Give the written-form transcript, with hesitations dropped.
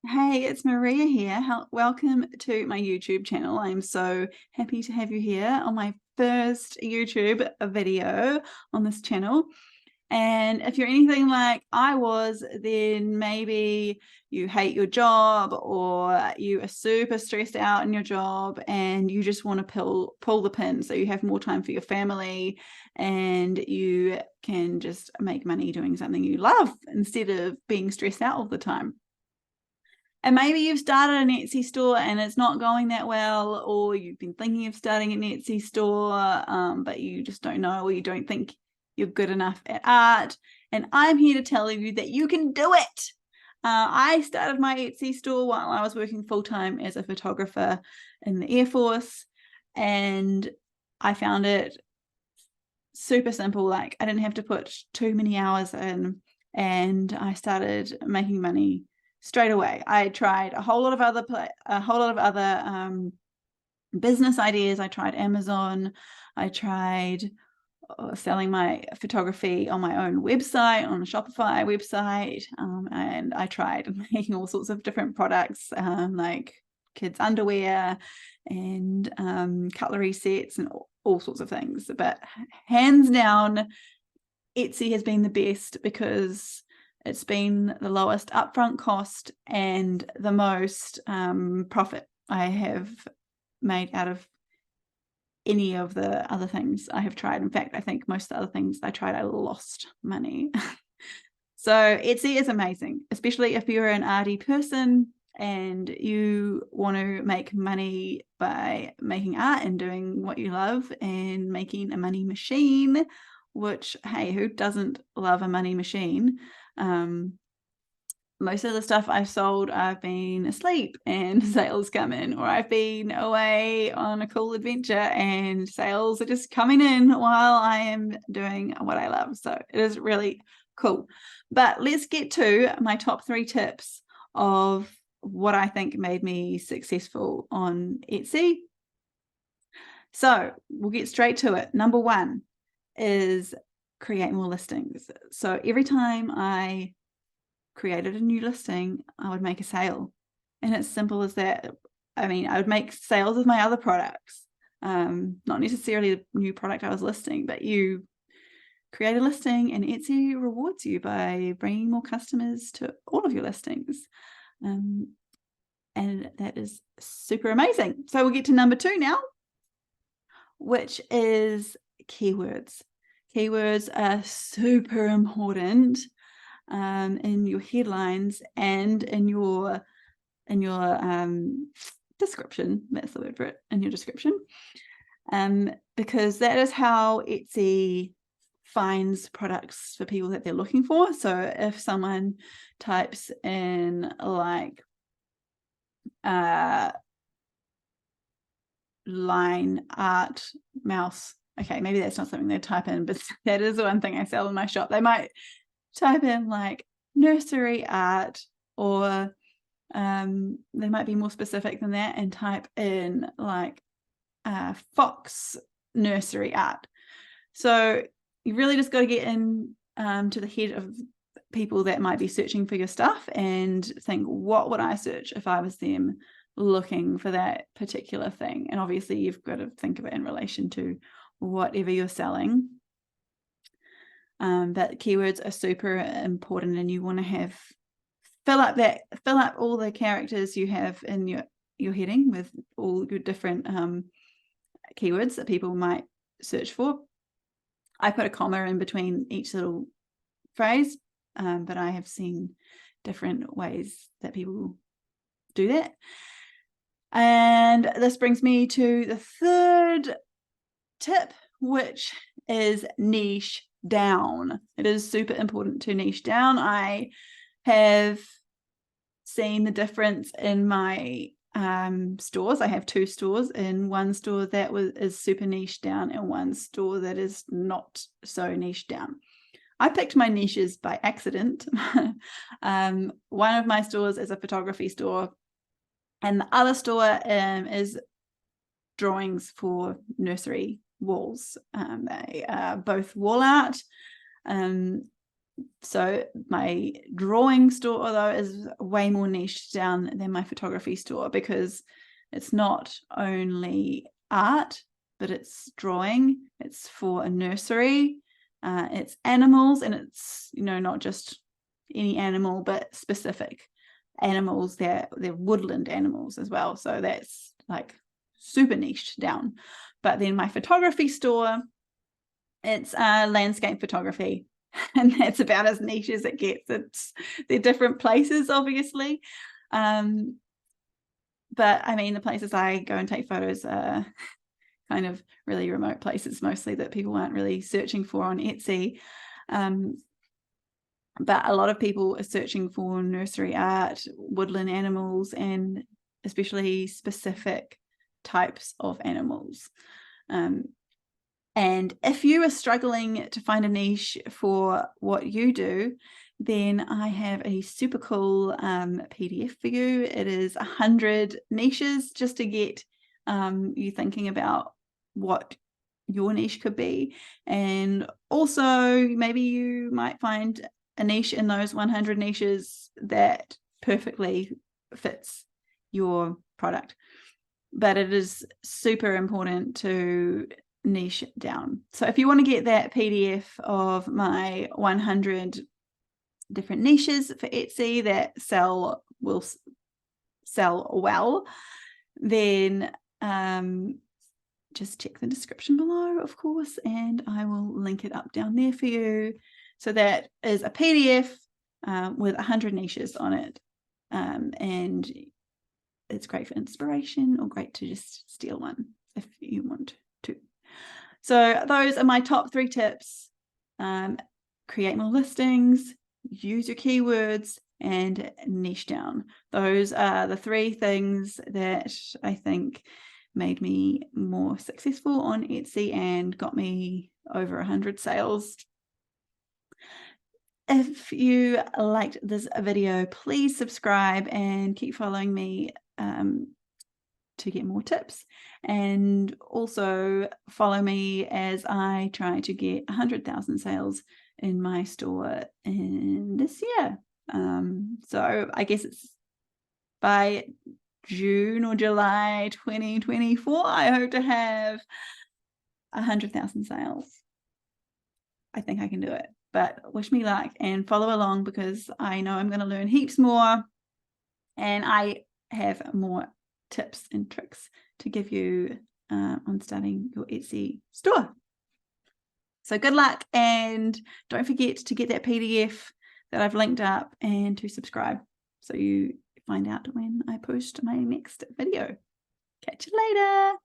Hey, it's Maria here. Welcome to my YouTube channel. I'm so happy to have you here on my first YouTube video on this channel. And if you're anything like I was, then maybe you hate your job or you are super stressed out in your job and you just want to pull the pin so you have more time for your family and you can just make money doing something you love instead of being stressed out all the time. And maybe you've started an Etsy store and it's not going that well, or you've been thinking of starting an Etsy store, but you just don't know, or you don't think you're good enough at art. And I'm here to tell you that you can do it. I started my Etsy store while I was working full-time as a photographer in the Air Force, and I found it super simple. Like, I didn't have to put too many hours in, and I started making money straight away. I tried a whole lot of other business ideas. I tried Amazon. I tried selling my photography on my own website, on a Shopify website, and I tried making all sorts of different products, like kids' underwear and cutlery sets and all sorts of things. But hands down, Etsy has been the best because it's been the lowest upfront cost and the most profit I have made out of any of the other things I have tried. In fact, I think most of the other things I tried, I lost money. So Etsy is amazing, especially if you're an arty person and you want to make money by making art and doing what you love and making a money machine, which, hey, who doesn't love a money machine? Most of the stuff I've sold, I've been asleep and sales come in, or I've been away on a cool adventure and sales are just coming in while I am doing what I love. So it is really cool. But let's get to my top 3 tips of what I think made me successful on Etsy. So we'll get straight to it. Number 1 is create more listings. So every time I created a new listing, I would make a sale. And it's simple as that. I mean, I would make sales of my other products, not necessarily the new product I was listing, but you create a listing and Etsy rewards you by bringing more customers to all of your listings. And that is super amazing. So we'll get to number 2 now, which is keywords. Keywords are super important in your headlines and in your description. That's the word for it, in your description, because that is how Etsy finds products for people that they're looking for. So if someone types in like line art mouse, okay, maybe that's not something they type in, but that is the one thing I sell in my shop. They might type in like nursery art, or they might be more specific than that and type in like fox nursery art. So you really just got to get in to the head of people that might be searching for your stuff and think, what would I search if I was them looking for that particular thing? And obviously you've got to think of it in relation to whatever you're selling. But keywords are super important, and you want to fill up all the characters you have in your heading with all your different keywords that people might search for. I put a comma in between each little phrase, but I have seen different ways that people do that. And this brings me to the 3rd tip, which is niche down. It is super important to niche down. I have seen the difference in my stores. I have 2 stores. In one store that is super niche down, and one store that is not so niche down. I picked my niches by accident. One of my stores is a photography store, and the other store is drawings for nursery walls. They are both wall art. So my drawing store, though, is way more niched down than my photography store, because it's not only art, but it's drawing, it's for a nursery, it's animals, and it's, you know, not just any animal, but specific animals. They're woodland animals as well, so that's like super niched down. But then my photography store, it's landscape photography, and that's about as niche as it gets. They're different places, obviously, but I mean, the places I go and take photos are kind of really remote places, mostly, that people aren't really searching for on Etsy. But a lot of people are searching for nursery art, woodland animals, and especially specific types of animals. And if you are struggling to find a niche for what you do, then I have a super cool PDF for you. It is 100 niches, just to get you thinking about what your niche could be. And also, maybe you might find a niche in those 100 niches that perfectly fits your product. But it is super important to niche down. So if you want to get that PDF of my 100 different niches for Etsy that will sell well, then just check the description below, of course, and I will link it up down there for you. So that is a PDF with 100 niches on it, and it's great for inspiration, or great to just steal one if you want to. So those are my top 3 tips. Create more listings, use your keywords, and niche down. Those are the 3 things that I think made me more successful on Etsy and got me over 100 sales. If you liked this video, please subscribe and keep following me to get more tips, and also follow me as I try to get 100,000 sales in my store in this year. So I guess it's by June or July 2024, I hope to have 100,000 sales. I think I can do it, but wish me luck and follow along, because I know I'm going to learn heaps more, and I have more tips and tricks to give you on starting your Etsy store. So good luck, and don't forget to get that PDF that I've linked up, and to subscribe so you find out when I post my next video. Catch you later.